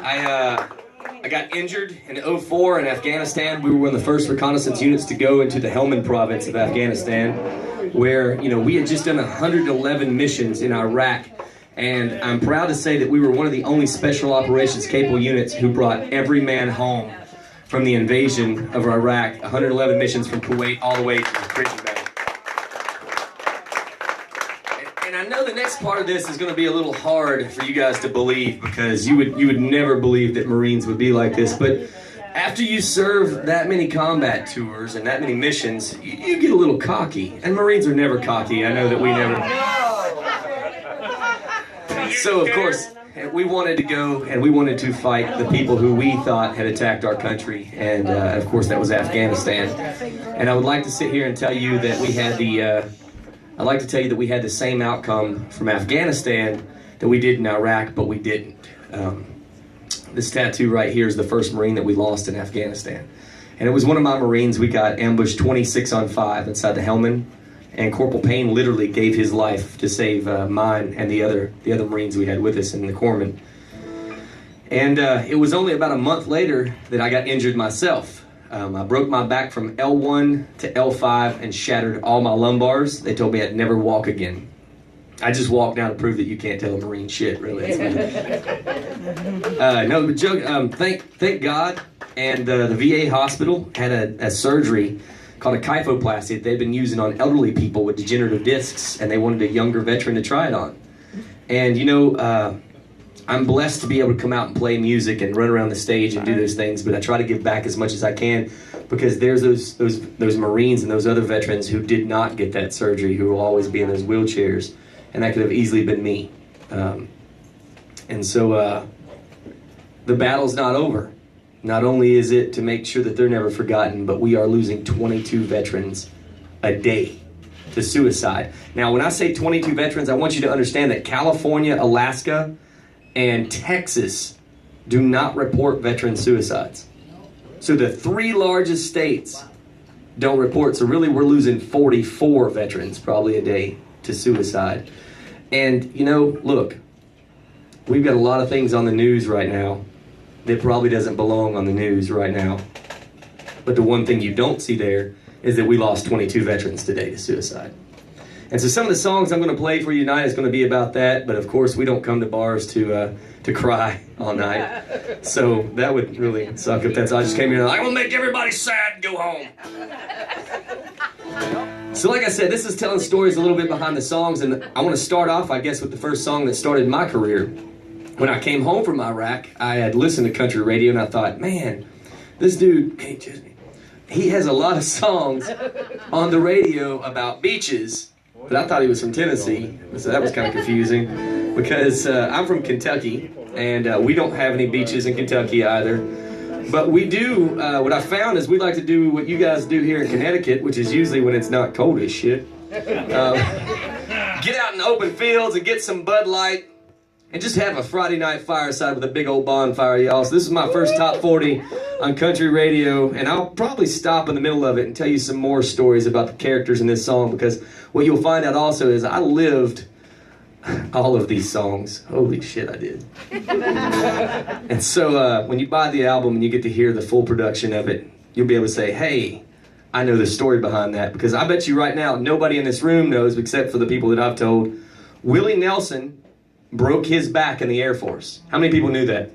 I got injured in '04 in Afghanistan. We were one of the first reconnaissance units to go into the Helmand province of Afghanistan, where, you know, we had just done 111 missions in Iraq. And I'm proud to say that we were one of the only special operations capable units who brought every man home from the invasion of Iraq. 111 missions from Kuwait all the way to the prison band. And I know the next part of this is going to be a little hard for you guys to believe, because you would never believe that Marines would be like this. But after you serve that many combat tours and that many missions, you get a little cocky. And Marines are never cocky. I know that we never... So, of course, we wanted to go and we wanted to fight the people who we thought had attacked our country. And, of course, that was Afghanistan. And I would like to sit here and tell you that we had I'd like to tell you that we had the same outcome from Afghanistan that we did in Iraq, but we didn't. This tattoo right here is the first Marine that we lost in Afghanistan. And it was one of my Marines. We got ambushed 26 on 5 inside the Helmand. And Corporal Payne literally gave his life to save mine and the other Marines we had with us in the corpsman. And it was only about a month later that I got injured myself. I broke my back from L1 to L5 and shattered all my lumbars. They told me I'd never walk again. I just walked down to prove that you can't tell a Marine shit, really. No, but joke. Thank God. And the VA hospital had a surgery called a kyphoplasty that they've been using on elderly people with degenerative discs, and they wanted a younger veteran to try it on. And you know, I'm blessed to be able to come out and play music and run around the stage and do those things, but I try to give back as much as I can, because there's those Marines and those other veterans who did not get that surgery, who will always be in those wheelchairs, and that could have easily been me. And so the battle's not over. Not only is it to make sure that they're never forgotten, but we are losing 22 veterans a day to suicide. Now, when I say 22 veterans, I want you to understand that California, Alaska, and Texas do not report veteran suicides. So the 3 largest states don't report. So really, we're losing 44 veterans probably a day to suicide. And, you know, look, we've got a lot of things on the news right now that probably doesn't belong on the news right now. But the one thing you don't see there is that we lost 22 veterans today to suicide. And so some of the songs I'm going to play for you tonight is going to be about that. But of course, we don't come to bars to cry all night. So that would really suck if that's... I just came here and I'm going to make everybody sad and go home. So like I said, this is telling stories a little bit behind the songs. And I want to start off, I guess, with the first song that started my career. When I came home from Iraq, I had listened to country radio, and I thought, man, this dude, he has a lot of songs on the radio about beaches, but I thought he was from Tennessee, so that was kind of confusing, because I'm from Kentucky, and we don't have any beaches in Kentucky either. But we do, what I found is we like to do what you guys do here in Connecticut, which is usually when it's not cold as shit. Get out in the open fields and get some Bud Light, and just have a Friday night fireside with a big old bonfire, y'all. So this is my first top 40 on country radio, and I'll probably stop in the middle of it and tell you some more stories about the characters in this song, because what you'll find out also is I lived all of these songs. Holy shit, I did. And so when you buy the album and you get to hear the full production of it, you'll be able to say, hey, I know the story behind that, because I bet you right now nobody in this room knows, except for the people that I've told, Willie Nelson broke his back in the Air Force. How many people knew that?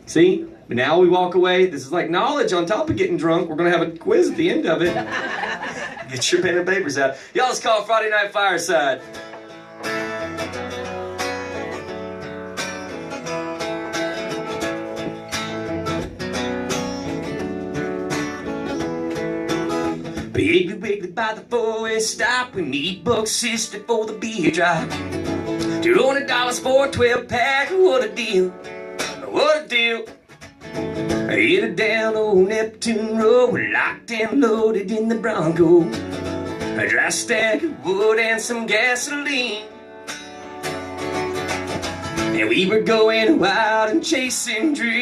See? Now we walk away. This is like knowledge on top of getting drunk. We're going to have a quiz at the end of it. Get your pen and papers out. Y'all, it's called Friday Night Fireside. Big Wiggly by the four-way stop. We meet Buck Sister for the beer drop. $200 for a 12-pack. What a deal. What a deal. I hit it down old Neptune Road. We're locked and loaded in the Bronco. A dry stack of wood and some gasoline. And we were going wild and chasing dreams.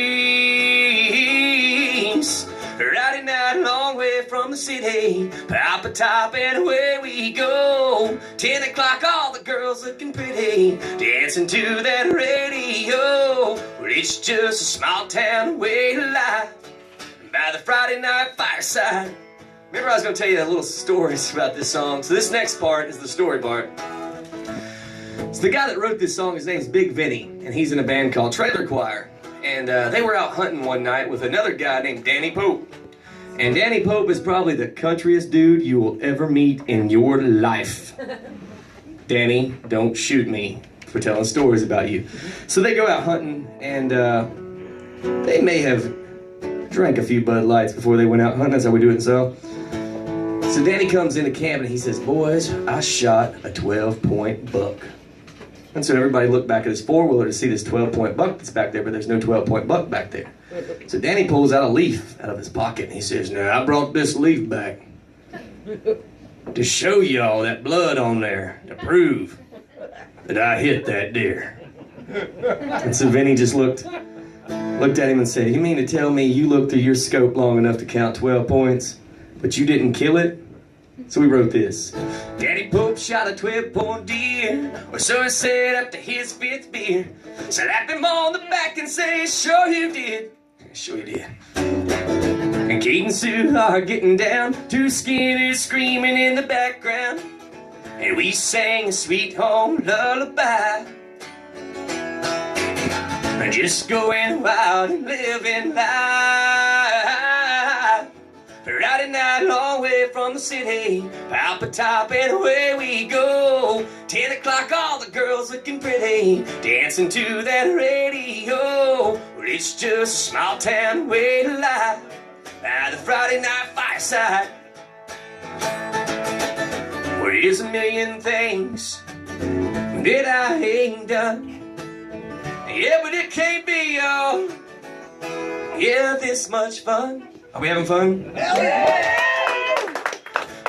Riding out a long way from the city, pop a top and away we go. 10 o'clock, all the girls looking pretty, dancing to that radio. We're it's just a small town way of life by the Friday night fireside. Remember I was going to tell you a little stories about this song. So this next part is the story part. So the guy that wrote this song, his name's Big Vinny, and he's in a band called Trailer Choir. And they were out hunting one night with another guy named Danny Pope. And Danny Pope is probably the countryest dude you will ever meet in your life. Danny, don't shoot me for telling stories about you. So they go out hunting, and they may have drank a few Bud Lights before they went out hunting. That's how we do it, so Danny comes into camp and he says, boys, I shot a 12-point buck. And so everybody looked back at his four-wheeler to see this 12-point buck that's back there, but there's no 12-point buck back there. So Danny pulls out a leaf out of his pocket and he says, now I brought this leaf back to show y'all that blood on there, to prove that I hit that deer. And so Vinny just looked at him and said, you mean to tell me you looked through your scope long enough to count 12 points, but you didn't kill it? So we wrote this. Danny Pope shot a 12-point deer, or so he said after his 5th beer. Slap him on the back and say, sure you did. Sure you did. And Kate and Sue are getting down, 2 Skinners screaming in the background. And we sang a sweet home lullaby. And just going wild and living life. Friday night, long way from the city, out the top and away we go. 10 o'clock, all the girls looking pretty, dancing to that radio. Well, it's just a small town way to life, by the Friday night fireside. Well, there's a million things that I ain't done. Yeah, but it can't be all, yeah, this much fun. Are we having fun? Hell yeah!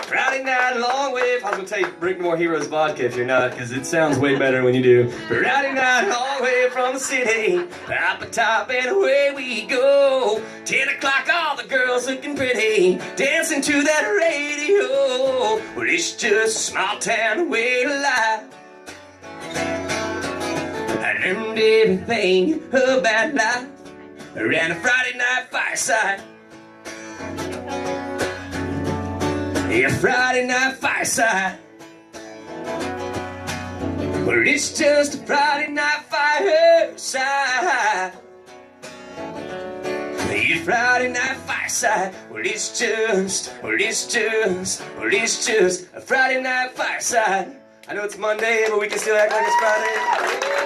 Friday night, long way. I was going to tell you, drink more Heroes vodka if you're not, because it sounds way better when you do. Friday night, long way from the city, up the top and away we go. 10 o'clock, all the girls looking pretty, dancing to that radio. Well, it's just a small town way to life. I learned everything about life around a Friday night fireside. Yeah, Friday night fireside. Well, it's just a Friday night fireside. Yeah, Friday night fireside. Well, it's just a Friday night fireside. I know it's Monday, but we can still act like it's Friday.